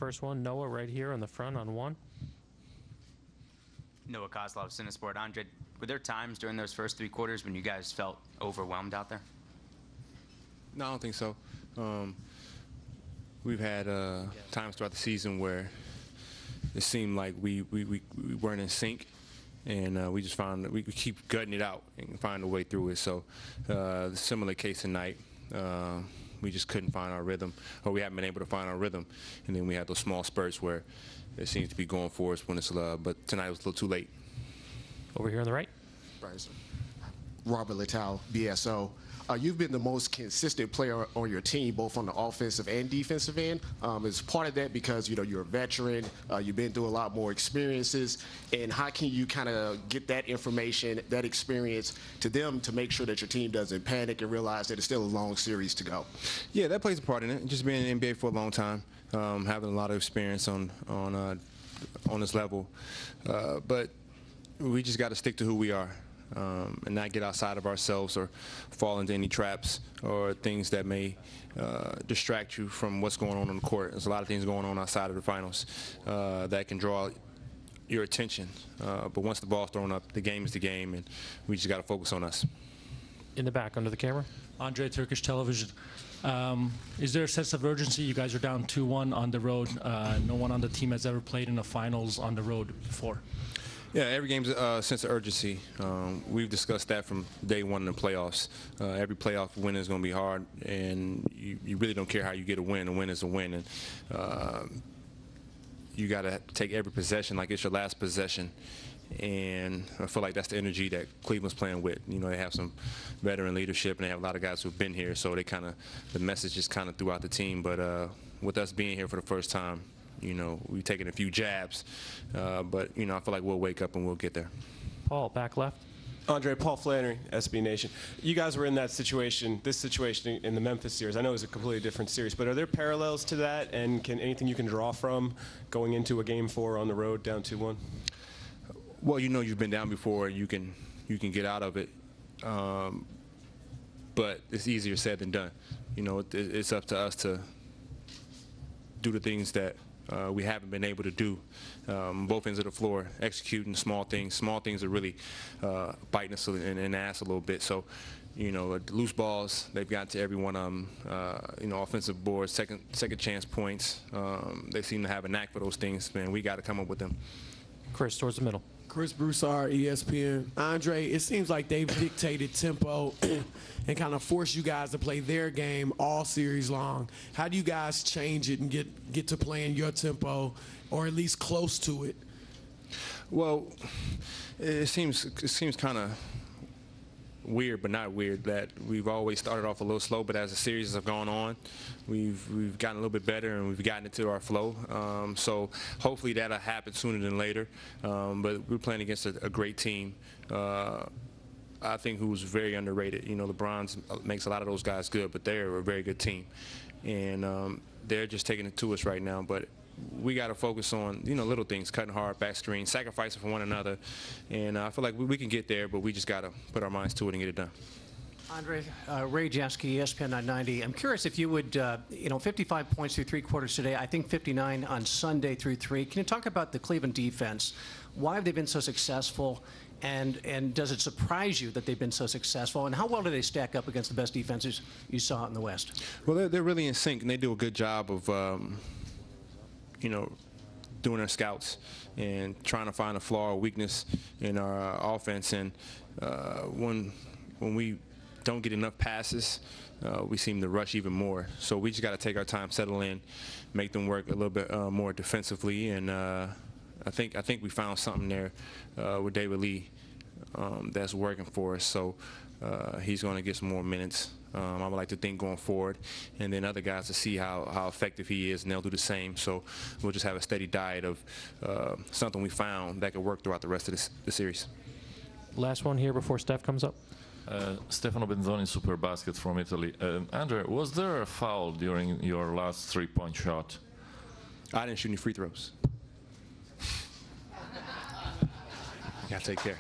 First one, Noah, right here on the front on 1. Noah Kozlov, Cinesport. Andre, were there times during those first 3 quarters when you guys felt overwhelmed out there? No, I don't think so. We've had times throughout the season where it seemed like we weren't in sync, and we just found that we keep gutting it out and find a way through it. So the similar case tonight, we just couldn't find our rhythm, or we haven't been able to find our rhythm. And then we had those small spurts where it seems to be going for us when it's but tonight was a little too late. Over here on the right. Bryce. Robert Littell, BSO. You've been the most consistent player on your team, both on the offensive and defensive end. Is part of that because you're a veteran, you've been through a lot more experiences, and how can you kind of get that information, that experience to them to make sure that your team doesn't panic and realize that it's still a long series to go? Yeah, that plays a part in it. Just being in the NBA for a long time, having a lot of experience on this level, but we just got to stick to who we are. And not get outside of ourselves or fall into any traps or things that may distract you from what's going on the court. There's a lot of things going on outside of the finals that can draw your attention. But once the ball's thrown up, the game is the game, and we just got to focus on us. In the back, under the camera. Andre, Turkish television. Is there a sense of urgency? You guys are down 2-1 on the road. No one on the team has ever played in the finals on the road before. Yeah, every game's a sense of urgency. We've discussed that from day one in the playoffs. Every playoff win is going to be hard, and you really don't care how you get a win. A win is a win, and you got to take every possession like it's your last possession. And I feel like that's the energy that Cleveland's playing with. They have some veteran leadership, and they have a lot of guys who've been here, so the message is kind of throughout the team. But with us being here for the first time, we've taken a few jabs, but, I feel like we'll wake up and we'll get there. Paul, back left. Andre, Paul Flannery, SB Nation. You guys were in that situation, this situation in the Memphis series. I know it was a completely different series, but are there parallels to that, and anything you can draw from going into a Game 4 on the road down 2-1? Well, you've been down before. You can get out of it, but it's easier said than done. It's up to us to do the things that we haven't been able to do, both ends of the floor, executing small things. Small things are really biting us in the ass a little bit. So, loose balls, they've got to every one of them. Offensive boards, second chance points. They seem to have a knack for those things. Man, we got to come up with them. Chris, towards the middle. Chris Broussard, ESPN. Andre, it seems like they've dictated tempo and kind of forced you guys to play their game all series long. How do you guys change it and get to playing your tempo, or at least close to it? Well, it seems kind of weird, but not weird, that we've always started off a little slow, but as the series have gone on, we've gotten a little bit better and we've gotten into our flow. So hopefully that'll happen sooner than later. But we're playing against a great team. I think who's very underrated. LeBron makes a lot of those guys good, but they're a very good team, and they're just taking it to us right now. But we got to focus on, little things, cutting hard, back screen, sacrificing for one another. And I feel like we can get there, but we just got to put our minds to it and get it done. Andre, Ray Jansky, ESPN 990. I'm curious if you would, 55 points through 3 quarters today, I think 59 on Sunday through 3. Can you talk about the Cleveland defense? Why have they been so successful? And does it surprise you that they've been so successful? And how well do they stack up against the best defenses you saw in the West? Well, they're really in sync, and they do a good job of doing their scouts and trying to find a flaw or weakness in our offense. And when we don't get enough passes, we seem to rush even more. So we just got to take our time, settle in, make them work a little bit more defensively. And I think we found something there with David Lee that's working for us. So he's going to get some more minutes. I would like to think going forward, and then other guys to see how effective he is, and they'll do the same. So we'll just have a steady diet of something we found that could work throughout the rest of the series. Last one here before Steph comes up. Stefano Benzoni, Superbasket from Italy. Andre, was there a foul during your last three-point shot? I didn't shoot any free throws. You gotta take care.